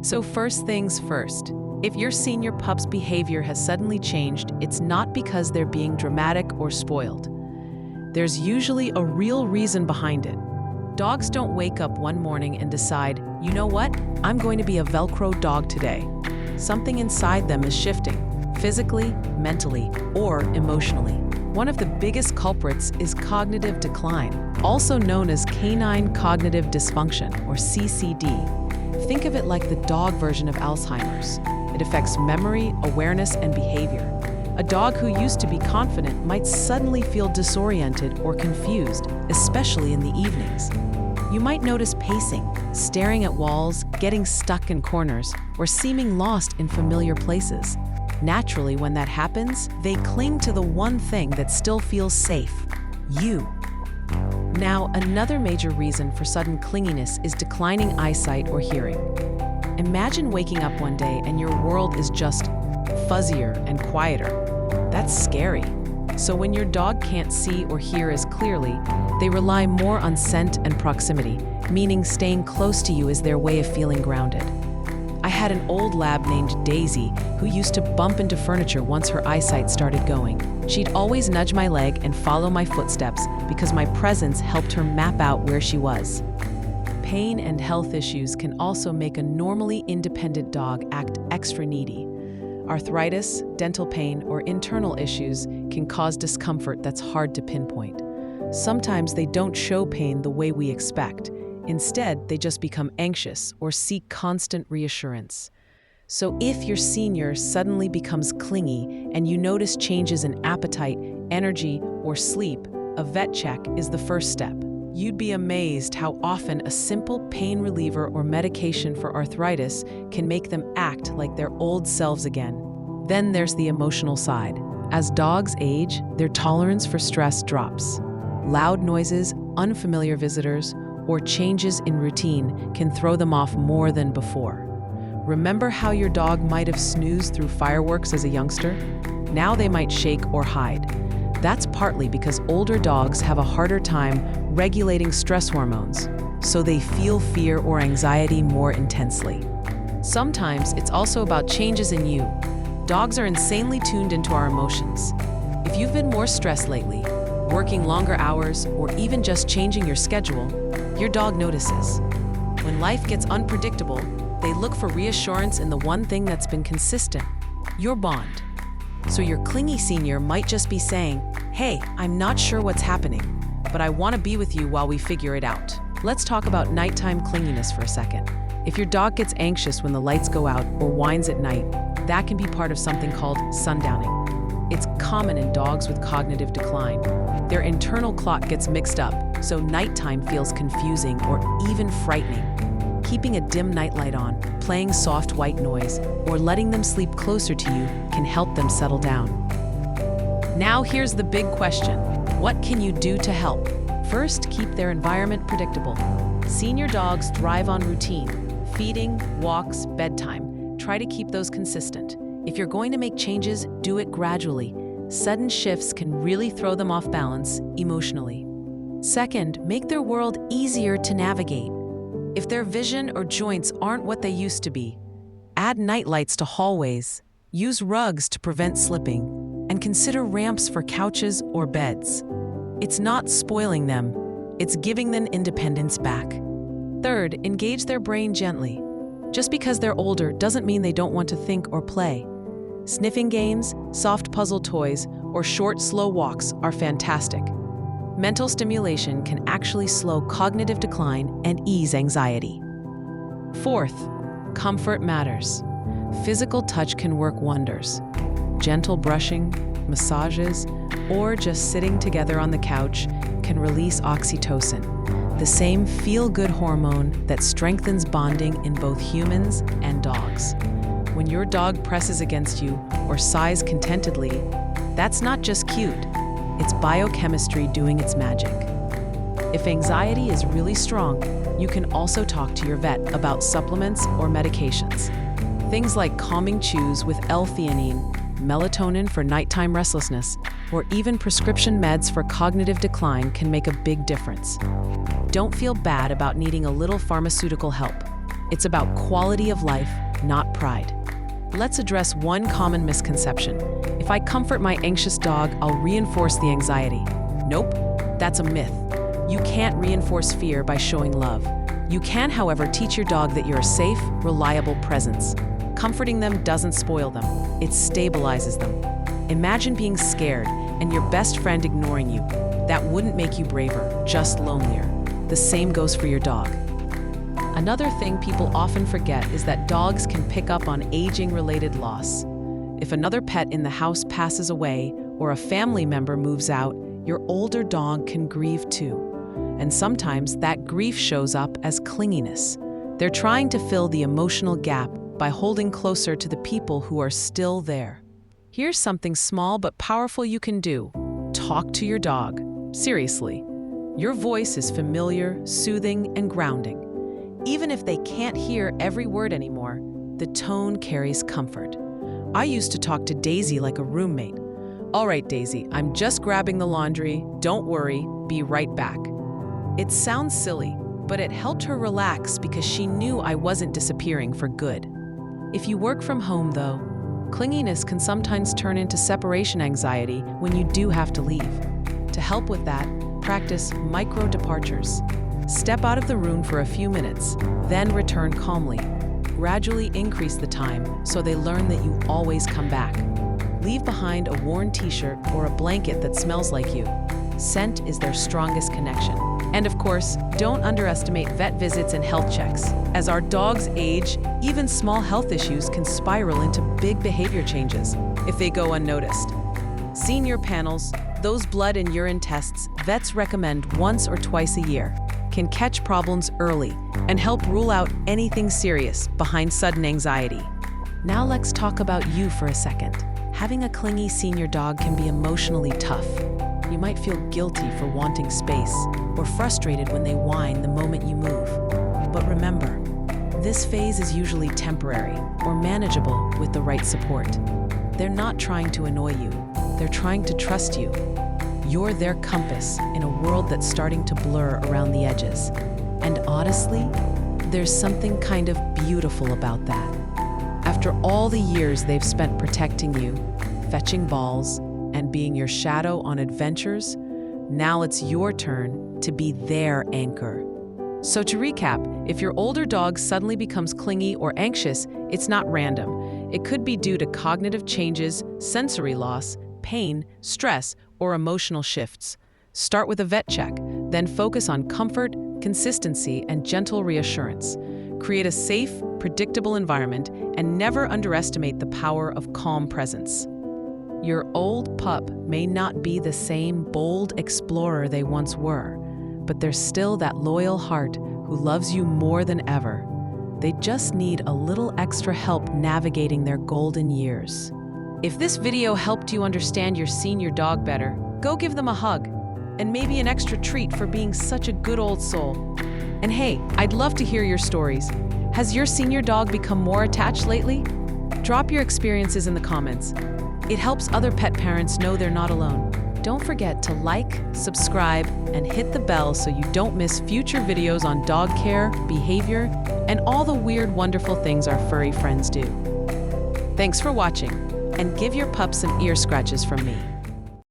So first things first, if your senior pup's behavior has suddenly changed, it's not because they're being dramatic or spoiled. There's usually a real reason behind it. Dogs don't wake up one morning and decide, you know what, I'm going to be a Velcro dog today. Something inside them is shifting, physically, mentally, or emotionally. One of the biggest culprits is cognitive decline, also known as canine cognitive dysfunction, or CCD. Think of it like the dog version of Alzheimer's. It affects memory, awareness, and behavior. A dog who used to be confident might suddenly feel disoriented or confused, especially in the evenings. You might notice pacing, staring at walls, getting stuck in corners, or seeming lost in familiar places. Naturally, when that happens, they cling to the one thing that still feels safe: you. Now, another major reason for sudden clinginess is declining eyesight or hearing. Imagine waking up one day and your world is just fuzzier and quieter. That's scary. So when your dog can't see or hear as clearly, they rely more on scent and proximity, meaning staying close to you is their way of feeling grounded. I had an old lab named Daisy who used to bump into furniture once her eyesight started going. She'd always nudge my leg and follow my footsteps because my presence helped her map out where she was. Pain and health issues can also make a normally independent dog act extra needy. Arthritis, dental pain, or internal issues can cause discomfort that's hard to pinpoint. Sometimes they don't show pain the way we expect. Instead, they just become anxious or seek constant reassurance. So if your senior suddenly becomes clingy and you notice changes in appetite, energy, or sleep, a vet check is the first step. You'd be amazed how often a simple pain reliever or medication for arthritis can make them act like their old selves again. Then there's the emotional side. As dogs age, their tolerance for stress drops. Loud noises, unfamiliar visitors, or changes in routine can throw them off more than before. Remember how your dog might have snoozed through fireworks as a youngster? Now they might shake or hide. That's partly because older dogs have a harder time regulating stress hormones, so they feel fear or anxiety more intensely. Sometimes it's also about changes in you. Dogs are insanely tuned into our emotions. If you've been more stressed lately, working longer hours, or even just changing your schedule, your dog notices. When life gets unpredictable, they look for reassurance in the one thing that's been consistent: your bond. So your clingy senior might just be saying, "Hey, I'm not sure what's happening, but I want to be with you while we figure it out." Let's talk about nighttime clinginess for a second. If your dog gets anxious when the lights go out or whines at night, that can be part of something called sundowning. It's common in dogs with cognitive decline. Their internal clock gets mixed up, so nighttime feels confusing or even frightening. Keeping a dim nightlight on, playing soft white noise, or letting them sleep closer to you can help them settle down. Now here's the big question: what can you do to help? First, keep their environment predictable. Senior dogs thrive on routine: feeding, walks, bedtime. Try to keep those consistent. If you're going to make changes, do it gradually. Sudden shifts can really throw them off balance emotionally. Second, make their world easier to navigate. If their vision or joints aren't what they used to be, add nightlights to hallways, use rugs to prevent slipping, and consider ramps for couches or beds. It's not spoiling them, it's giving them independence back. Third, engage their brain gently. Just because they're older doesn't mean they don't want to think or play. Sniffing games, soft puzzle toys, or short, slow walks are fantastic. Mental stimulation can actually slow cognitive decline and ease anxiety. Fourth, comfort matters. Physical touch can work wonders. Gentle brushing, massages, or just sitting together on the couch can release oxytocin, the same feel-good hormone that strengthens bonding in both humans and dogs. When your dog presses against you or sighs contentedly, that's not just cute. It's biochemistry doing its magic. If anxiety is really strong, you can also talk to your vet about supplements or medications. Things like calming chews with L-theanine, melatonin for nighttime restlessness, or even prescription meds for cognitive decline can make a big difference. Don't feel bad about needing a little pharmaceutical help. It's about quality of life, not pride. Let's address one common misconception. If I comfort my anxious dog, I'll reinforce the anxiety. Nope, that's a myth. You can't reinforce fear by showing love. You can, however, teach your dog that you're a safe, reliable presence. Comforting them doesn't spoil them, it stabilizes them. Imagine being scared and your best friend ignoring you. That wouldn't make you braver, just lonelier. The same goes for your dog. Another thing people often forget is that dogs can pick up on aging-related loss. If another pet in the house passes away or a family member moves out, your older dog can grieve too. And sometimes that grief shows up as clinginess. They're trying to fill the emotional gap by holding closer to the people who are still there. Here's something small but powerful you can do. Talk to your dog. Seriously. Your voice is familiar, soothing, and grounding. Even if they can't hear every word anymore, the tone carries comfort. I used to talk to Daisy like a roommate. "All right, Daisy, I'm just grabbing the laundry. Don't worry, be right back." It sounds silly, but it helped her relax because she knew I wasn't disappearing for good. If you work from home, though, clinginess can sometimes turn into separation anxiety when you do have to leave. To help with that, practice micro departures. Step out of the room for a few minutes, then return calmly. Gradually increase the time so they learn that you always come back. Leave behind a worn t-shirt or a blanket that smells like you. Scent is their strongest connection. And of course, don't underestimate vet visits and health checks. As our dogs age, even small health issues can spiral into big behavior changes if they go unnoticed. Senior panels, those blood and urine tests vets recommend once or twice a year, can catch problems early and help rule out anything serious behind sudden anxiety. Now let's talk about you for a second. Having a clingy senior dog can be emotionally tough. You might feel guilty for wanting space or frustrated when they whine the moment you move. But remember, this phase is usually temporary or manageable with the right support. They're not trying to annoy you. They're trying to trust you. You're their compass in a world that's starting to blur around the edges. And honestly, there's something kind of beautiful about that. After all the years they've spent protecting you, fetching balls, and being your shadow on adventures, now it's your turn to be their anchor. So to recap, if your older dog suddenly becomes clingy or anxious, it's not random. It could be due to cognitive changes, sensory loss, pain, stress, or emotional shifts. Start with a vet check, then focus on comfort, consistency, and gentle reassurance. Create a safe, predictable environment, and never underestimate the power of calm presence. Your old pup may not be the same bold explorer they once were, but there's still that loyal heart who loves you more than ever. They just need a little extra help navigating their golden years. If this video helped you understand your senior dog better, go give them a hug, and maybe an extra treat for being such a good old soul. And hey, I'd love to hear your stories. Has your senior dog become more attached lately? Drop your experiences in the comments. It helps other pet parents know they're not alone. Don't forget to like, subscribe, and hit the bell so you don't miss future videos on dog care, behavior, and all the weird, wonderful things our furry friends do. Thanks for watching, and give your pup some ear scratches from me.